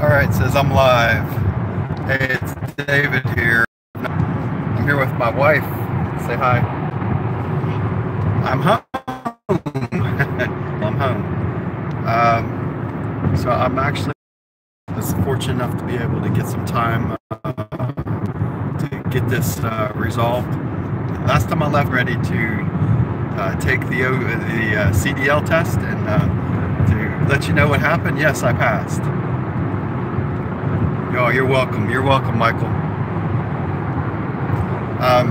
Alright, it says I'm live. Hey, it's David here. I'm here with my wife. Say hi. I'm home. I'm home. So I'm actually fortunate enough to be able to get some time to get this resolved. Last time I left, ready to take the CDL test, and to let you know what happened. Yes, I passed. Oh, you're welcome. You're welcome, Michael. I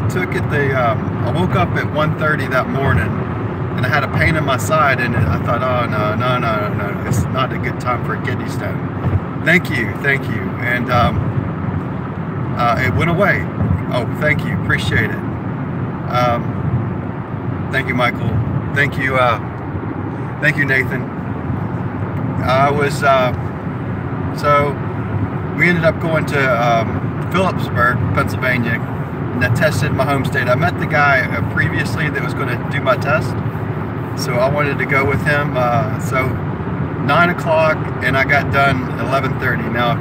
took it. I woke up at 1:30 that morning, and I had a pain in my side, and I thought, oh no, it's not a good time for a kidney stone. Thank you, and it went away. Oh, thank you, appreciate it. Thank you, Michael. Thank you, Nathan. So we ended up going to Phillipsburg, Pennsylvania, and I tested my home state. I met the guy previously that was going to do my test, so I wanted to go with him. So 9 o'clock, and I got done 11:30. Now,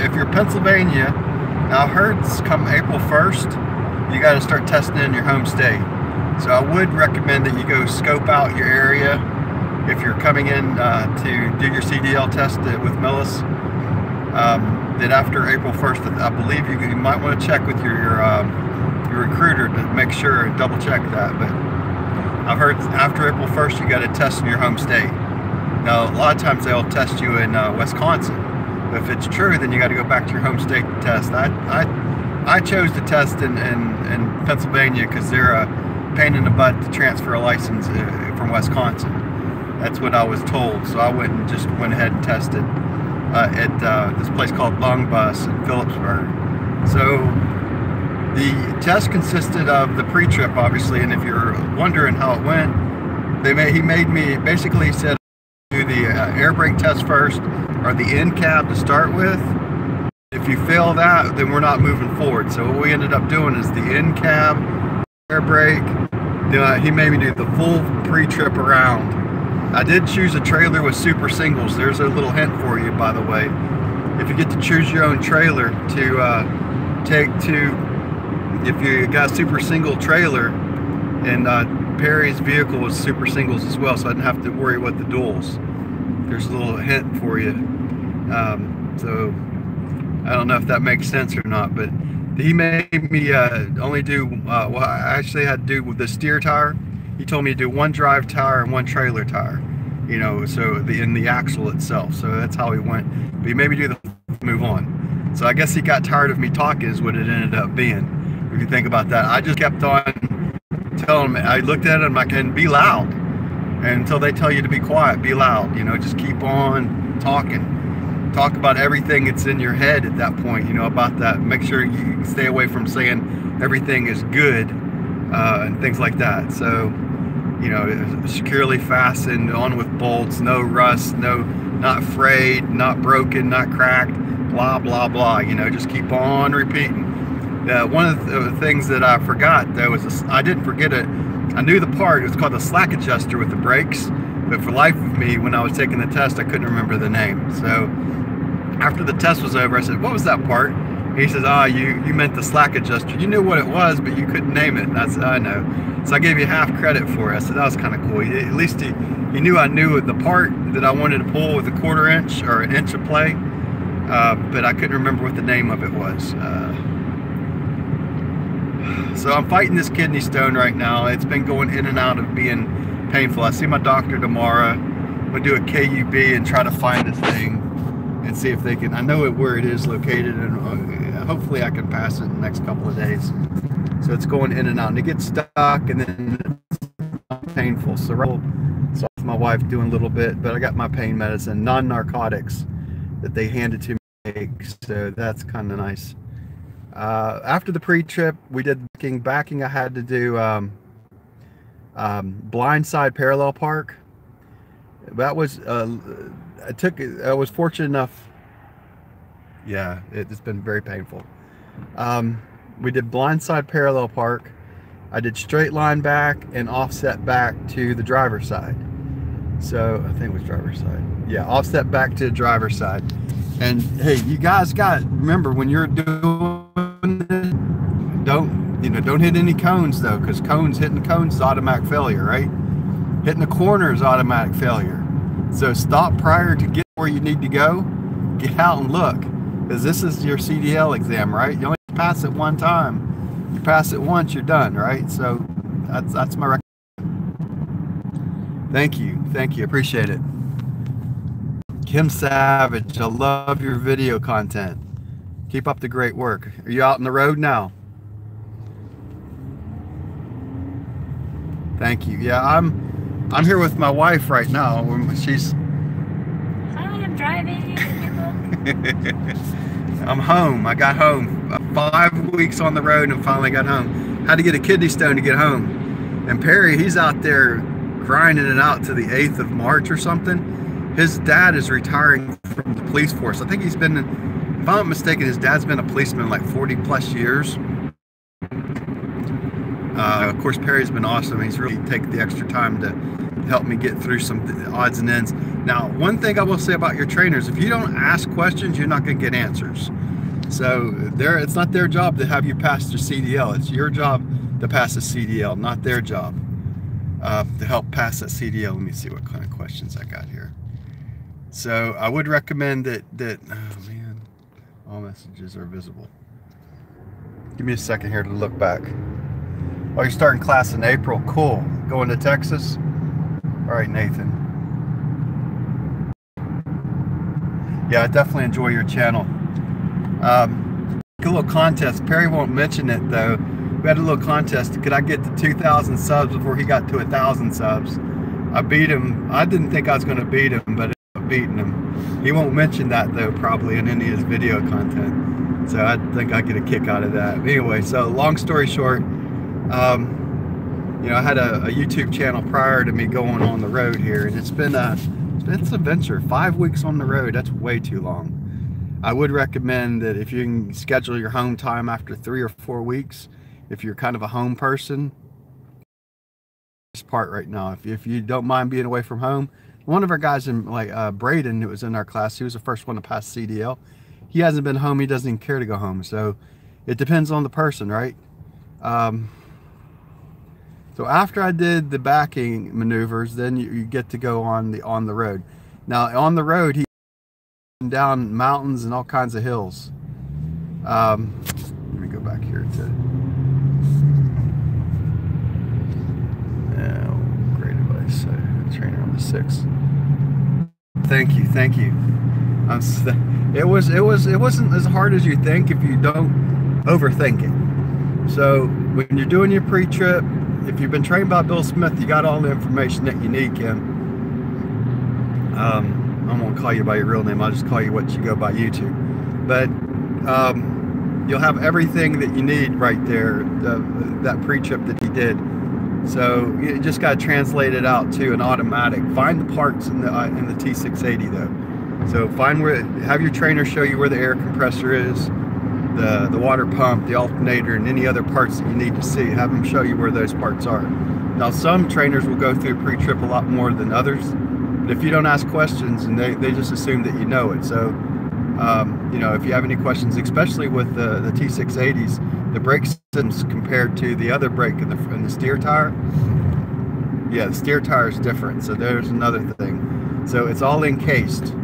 if you're Pennsylvania, now I've heard come April 1st, you got to start testing in your home state. So I would recommend that you go scope out your area. If you're coming in to do your CDL test with Millis, that after April 1st, I believe you might want to check with your recruiter to make sure and double check that. But I've heard after April 1st, you got to test in your home state. Now, a lot of times they'll test you in Wisconsin. But if it's true, then you got to go back to your home state to test. I chose to test in Pennsylvania because they're a pain in the butt to transfer a license from Wisconsin. That's what I was told, so I went ahead and tested at this place called Long Bus in Phillipsburg. So the test consisted of the pre-trip, obviously, and if you're wondering how it went, he made me, basically he said, do the air brake test first, or the end cab to start with. If you fail that, then we're not moving forward. So what we ended up doing is the end cab, air brake. He made me do the full pre-trip around. I did choose a trailer with super singles. There's a little hint for you, by the way. If you get to choose your own trailer to if you got a super single trailer, and Perry's vehicle was super singles as well, so I didn't have to worry about the duals. There's a little hint for you. So I don't know if that makes sense or not, but he made me only do well, I actually had to do with the steer tire. He told me to do one drive tire and one trailer tire, so in the axle itself. So that's how he went. But he made me do the move on. So I guess he got tired of me talking is what it ended up being. If you think about that, I just kept on telling him. I looked at him, I can be loud, and until they tell you to be quiet, be loud. Just keep on talking. Talk about everything that's in your head at that point. About that. Make sure you stay away from saying everything is good and things like that. So. Securely fastened, on with bolts, no rust, not frayed, not broken, not cracked, blah, blah, blah. Just keep on repeating. One of the things that I forgot, though, was I didn't forget it. I knew the part. It was called the slack adjuster with the brakes. But for life of me, when I was taking the test, I couldn't remember the name. So after the test was over, I said, what was that part? He says, you meant the slack adjuster. You knew what it was, but you couldn't name it. And I said, I know. So I gave you half credit for it. I said, that was kind of cool. At least he knew I knew the part that I wanted to pull with a 1/4 inch or an inch of play, but I couldn't remember what the name of it was. So I'm fighting this kidney stone right now. It's been going in and out of being painful. I see my doctor tomorrow. I'm going to do a KUB and try to find this thing and see if they can. I know where it is located, and hopefully I can pass it in the next couple of days. So it's going in and out, and it gets stuck, and then it's painful. So my wife doing a little bit, but I got my pain medicine, non-narcotics, that they handed to me. So that's kind of nice. After the pre-trip, we did backing. I had to do blindside parallel park. That was I was fortunate enough. Yeah, it's been very painful. We did blindside parallel park. I did straight line back and offset back to the driver's side. So I think it was driver's side. Yeah, offset back to driver's side. And hey, you guys got remember when you're doing this, don't hit any cones though, because hitting cones is automatic failure, right? Hitting the corner is automatic failure. So stop prior to get where you need to go. Get out and look, because this is your CDL exam, right? You only pass it one time. You pass it once, you're done, right? So that's my recommendation. Thank you, appreciate it. Kim Savage, I love your video content. Keep up the great work. Are you out on the road now? Thank you. Yeah, I'm here with my wife right now. She's. Hi, I'm driving. I'm home. I got home. 5 weeks on the road and finally got home. Had to get a kidney stone to get home. And Perry, he's out there grinding it out to the 8th of March or something. His dad is retiring from the police force. I think he's been, if I'm not mistaken, his dad's been a policeman like 40 plus years. Of course, Perry's been awesome. He's really taken the extra time to help me get through some odds and ends. Now, one thing I will say about your trainers, if you don't ask questions, you're not going to get answers. So it's not their job to have you pass the CDL. It's your job to pass the CDL, not their job to help pass that CDL. Let me see what kind of questions I got here. So I would recommend that, oh man, all messages are visible. Give me a second here to look back. Oh, you're starting class in April. Cool. Going to Texas? All right, Nathan. Yeah, I definitely enjoy your channel. A little contest. Perry won't mention it though. We had a little contest. Could I get to 2,000 subs before he got to 1,000 subs? I beat him. I didn't think I was going to beat him, but I ended up beating him. He won't mention that though, probably in any of his video content. So I think I get a kick out of that. Anyway, so long story short, you know, I had a YouTube channel prior to me going on the road here, and it's been an adventure. 5 weeks on the road, that's way too long. I would recommend that if you can schedule your home time after 3 or 4 weeks, if you're kind of a home person, this part right now, if you don't mind being away from home. One of our guys in Braden, who was in our class, he was the first one to pass CDL. He hasn't been home. He doesn't even care to go home. So it depends on the person, right? So after I did the backing maneuvers, then you get to go on the road. Now on the road, he down mountains and all kinds of hills. Let me go back here to great advice. Trainer on the 6th. Thank you. It wasn't as hard as you think if you don't overthink it. So when you're doing your pre-trip, if you've been trained by Bill Smith, you got all the information that you need, Kim. I won't call you by your real name. I'll just call you what you go by YouTube. But you'll have everything that you need right there, that pre-trip that he did. So you just got to translate it out to an automatic. Find the parts in the T680 though. So have your trainer show you where the air compressor is, the water pump, the alternator, and any other parts that you need to see. Have them show you where those parts are. Now some trainers will go through pre-trip a lot more than others, but if you don't ask questions, and they just assume that you know it. So you know, if you have any questions, especially with the T680s, the brake systems compared to the other brake in the steer tire, yeah, the steer tire is different. So there's another thing. So it's all encased.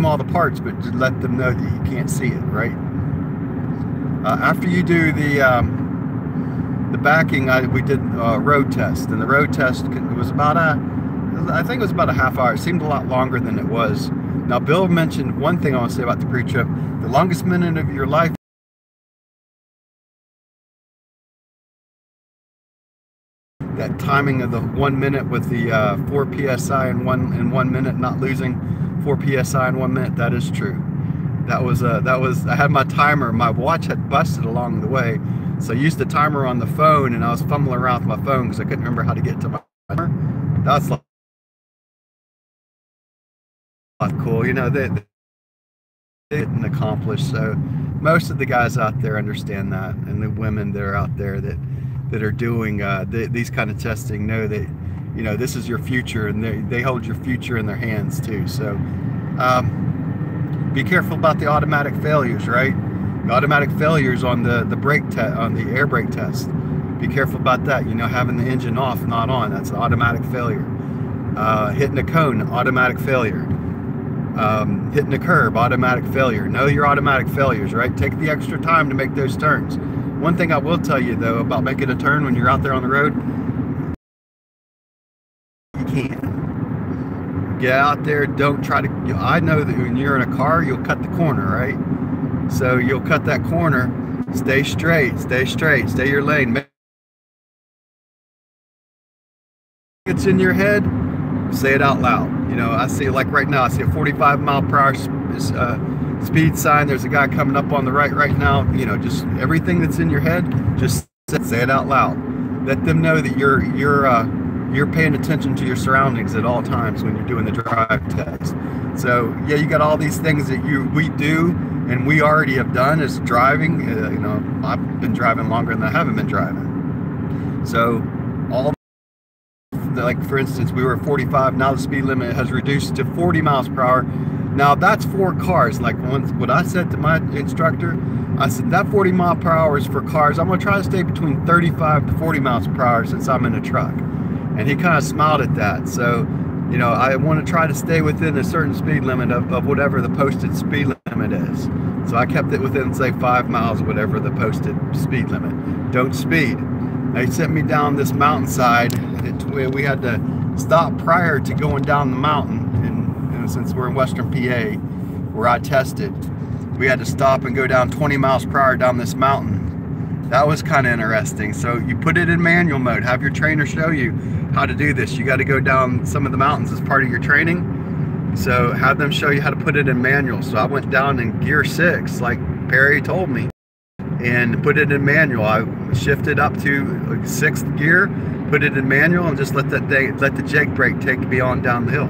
All the parts, but just let them know that you can't see it, right? After you do the backing, we did a road test, and the road test was about I think it was about a half hour. It seemed a lot longer than it was. Now, Bill mentioned one thing I want to say about the pre-trip: the longest minute of your life. That timing of the 1 minute with the 4 psi in one minute, not losing 4 psi in 1 minute. That is true. That was I had my timer. My watch had busted along the way, so I used the timer on the phone, and I was fumbling around with my phone because I couldn't remember how to get to my timer. That's a lot cool. You know, they didn't accomplish. So most of the guys out there understand that, and the women that are out there that are doing these kind of testing know that you know, this is your future, and they hold your future in their hands too. So be careful about the automatic failures, right? The automatic failures on the brake test, on the air brake test. Be careful about that. You know, having the engine off, not on, that's an automatic failure. Hitting a cone, automatic failure. Hitting a curb, automatic failure. Know your automatic failures, right? Take the extra time to make those turns. One thing I will tell you though about making a turn when you're out there on the road, you can get out there. Don't try to, I know that when you're in a car, you'll cut the corner, right? So you'll cut that corner. Stay straight, stay your lane. It's in your head, say it out loud. You know, I see, like right now, I see a 45 mile per hour speed sign. There's a guy coming up on the right now. You know, just everything that's in your head, just say it out loud. Let them know that you're paying attention to your surroundings at all times when you're doing the drive test. So yeah, you got all these things that we do and we already have done as driving. You know, I've been driving longer than I haven't been driving. So all, like for instance, we were at 45, now the speed limit has reduced to 40 miles per hour. Now that's for cars. Like what I said to my instructor, I said that 40 mile per hour is for cars. I'm gonna try to stay between 35 to 40 miles per hour since I'm in a truck. And he kind of smiled at that. So, you know, I want to try to stay within a certain speed limit of whatever the posted speed limit is. So I kept it within, say, 5 miles, whatever the posted speed limit. Don't speed. They sent me down this mountainside. We had to stop prior to going down the mountain. And since we're in Western PA, where I tested, we had to stop and go down 20 miles per hour down this mountain. That was kind of interesting. So you put it in manual mode. Have your trainer show you how to do this. You got to go down some of the mountains as part of your training. So have them show you how to put it in manual. So I went down in gear 6, like Perry told me, and put it in manual. I shifted up to 6th gear, put it in manual, and just let the Jake brake take me on down the hill.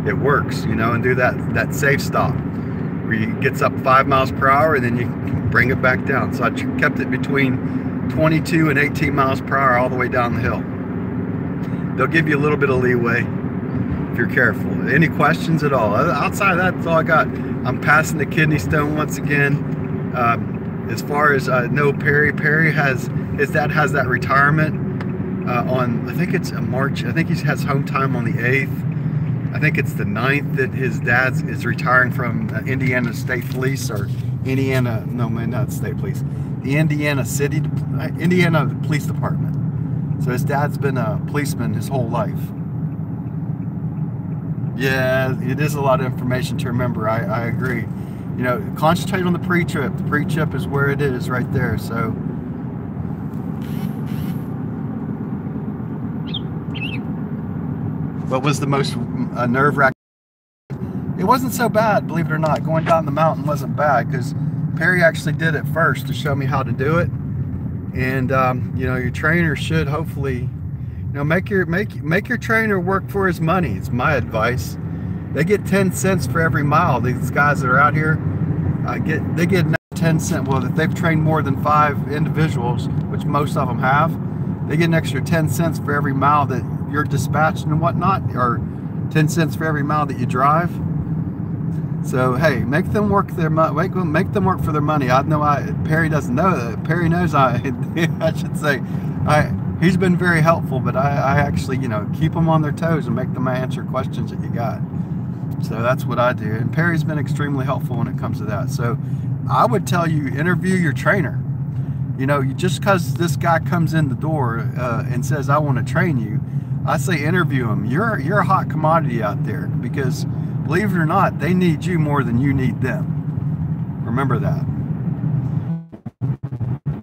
It works, you know, and do that safe stop where it gets up 5 miles per hour and then you can bring it back down. So I kept it between 22 and 18 miles per hour all the way down the hill. They'll give you a little bit of leeway if you're careful. Any questions at all? Outside of that, that's all I got. I'm passing the kidney stone once again. As far as I know, Perry has, his dad has that retirement on, I think it's March. I think he has home time on the 8th. I think it's the 9th that his dad is retiring from Indiana State Police, or Indiana, no man, not State Police, the Indiana Police Department. So his dad's been a policeman his whole life. Yeah, it is a lot of information to remember. I agree. You know, concentrate on the pre-trip. The pre-trip is where it is right there. So what was the most nerve-wracking? It wasn't so bad, believe it or not. Going down the mountain wasn't bad because Perry actually did it first to show me how to do it. And you know, your trainer should hopefully, you know, make your trainer work for his money. It's my advice. They get 10 cents for every mile. These guys that are out here, they get 10 cents. Well, if they've trained more than 5 individuals, which most of them have, they get an extra 10 cents for every mile that you're dispatched and whatnot, or 10 cents for every mile that you drive. So hey, make them work their money. Make them work for their money. I know Perry doesn't know that. Perry knows I should say he's been very helpful, but I actually, you know, keep them on their toes and make them answer questions that you got. So that's what I do, and Perry's been extremely helpful when it comes to that. So I would tell you, interview your trainer. You know, just because this guy comes in the door and says, I want to train you, I say interview him. You're a hot commodity out there, because believe it or not, they need you more than you need them. Remember that.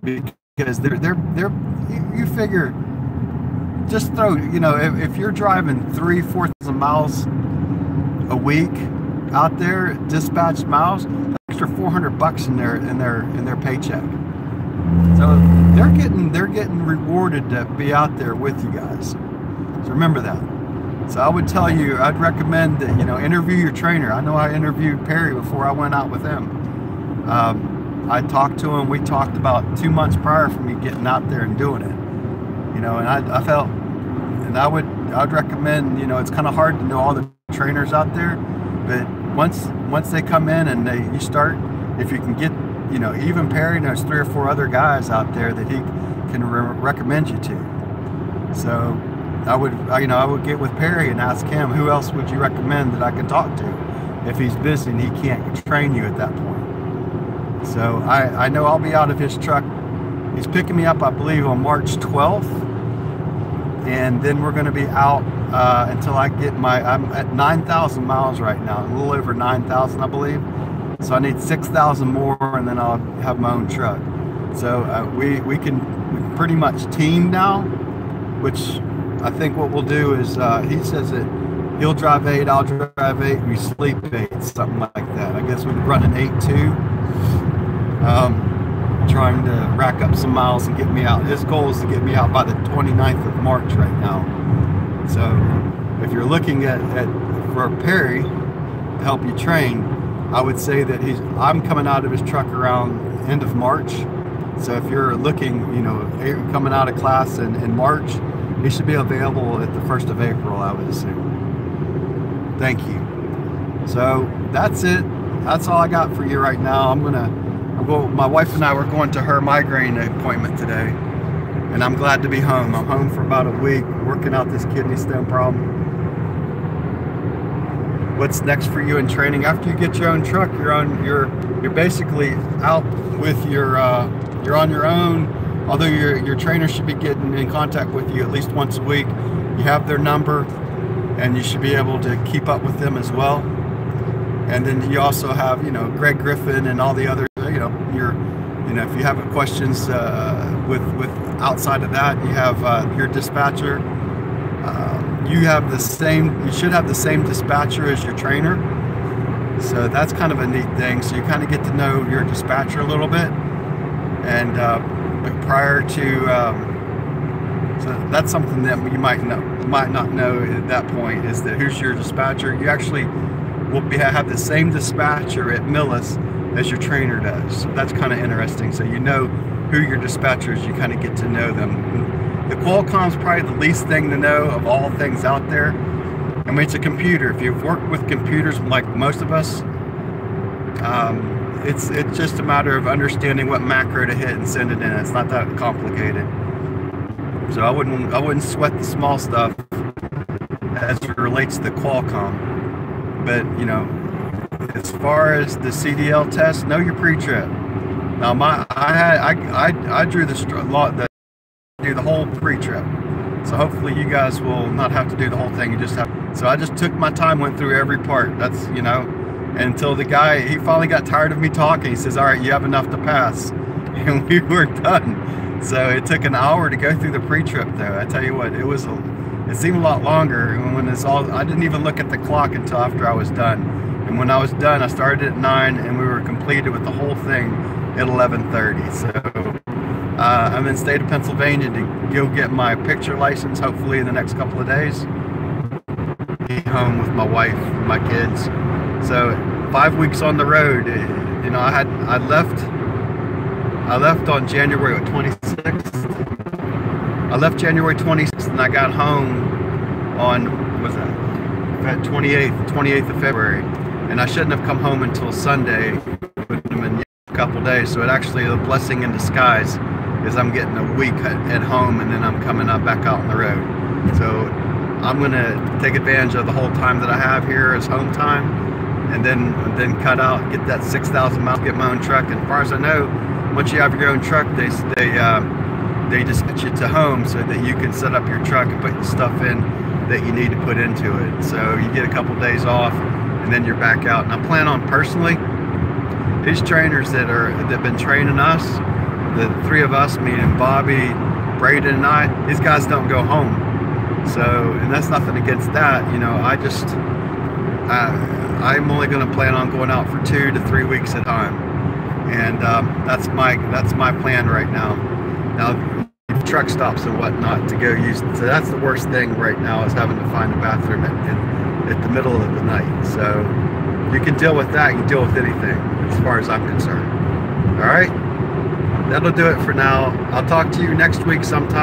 Because you figure, just throw, you know, if you're driving 3,000-4,000 miles a week out there, dispatched miles, extra $400 in their paycheck. So they're getting rewarded to be out there with you guys. So remember that. So I would tell you, I'd recommend that, you know, interview your trainer. I know I interviewed Perry before I went out with him. I talked to him. We talked about 2 months prior for me getting out there and doing it. You know, and I felt, and And I'd recommend, you know, it's kind of hard to know all the trainers out there, but once they come in and you start, if you can get, you know, even Perry knows 3 or 4 other guys out there that he can recommend you to. So I would get with Perry and ask him, who else would you recommend that I can talk to if he's busy and he can't train you at that point. So I know I'll be out of his truck. He's picking me up, I believe, on March 12th, and then we're going to be out until I get I'm at 9,000 miles right now, a little over 9,000, I believe. So I need 6,000 more, and then I'll have my own truck. So we can pretty much team now, which I think what we'll do is he says that he'll drive 8, I'll drive 8, we sleep 8, something like that. I guess we'd run an 8-2, trying to rack up some miles and get me out. His goal is to get me out by the 29th of March right now. So if you're looking for Perry to help you train, I would say that I'm coming out of his truck around end of March. So if you're looking, you know, coming out of class in March, he should be available at the 1st of April, I would assume. Thank you. So that's it. That's all I got for you right now. My wife and I were going to her migraine appointment today, and I'm glad to be home. I'm home for about a week, working out this kidney stone problem. What's next for you in training? After you get your own truck, you're basically out with you're on your own. Although your trainer should be getting in contact with you at least once a week. You have their number, and you should be able to keep up with them as well. And then you also have, you know, Greg Griffin and all the other, if you have questions with outside of that, you have your dispatcher. You should have the same dispatcher as your trainer. So that's kind of a neat thing. So you kind of get to know your dispatcher a little bit. And prior to, so that's something that you might not know at that point, is that who's your dispatcher. You actually will have the same dispatcher at Millis as your trainer does. So that's kind of interesting. So you know who your dispatcher is, you kind of get to know them. The Qualcomm is probably the least thing to know of all things out there. I mean, it's a computer. If you've worked with computers like most of us, it's just a matter of understanding what macro to hit and send it in. It's not that complicated. So I wouldn't sweat the small stuff as it relates to Qualcomm. But you know, as far as the CDL test, know your pre-trip. Now I drew the whole pre-trip. So hopefully you guys will not have to do the whole thing. So I just took my time, went through every part. That's, you know, until the guy, he finally got tired of me talking. He says, all right, you have enough to pass. And we were done. So it took an hour to go through the pre-trip though. I tell you what, it seemed a lot longer. And I didn't even look at the clock until after I was done. And when I was done, I started at 9 and we were completed with the whole thing at 11:30. So I'm in the state of Pennsylvania to go get my picture license, hopefully in the next couple of days. Be home with my wife and my kids. So 5 weeks on the road. You know, I left on January 26th. I left January 26th and I got home on, what was that? 28th of February. And I shouldn't have come home until Sunday. It would have been a couple days. So it actually, a blessing in disguise, is I'm getting a week at home and then I'm coming up back out on the road. So I'm gonna take advantage of the whole time that I have here as home time, and then cut out, get that 6,000 miles, get my own truck. And as far as I know, once you have your own truck, they just get you to home so that you can set up your truck and put the stuff in that you need to put into it. So you get a couple days off and then you're back out. And I plan on personally, these trainers that have been training us, the 3 of us, meaning Bobby, Braden, and I, these guys don't go home. So, and that's nothing against that, you know. I'm only going to plan on going out for 2 to 3 weeks at a time, and that's my plan right now. Now, truck stops and whatnot to go use. So that's the worst thing right now, is having to find a bathroom at the middle of the night. So you can deal with that. You can deal with anything, as far as I'm concerned. All right. That'll do it for now. I'll talk to you next week sometime.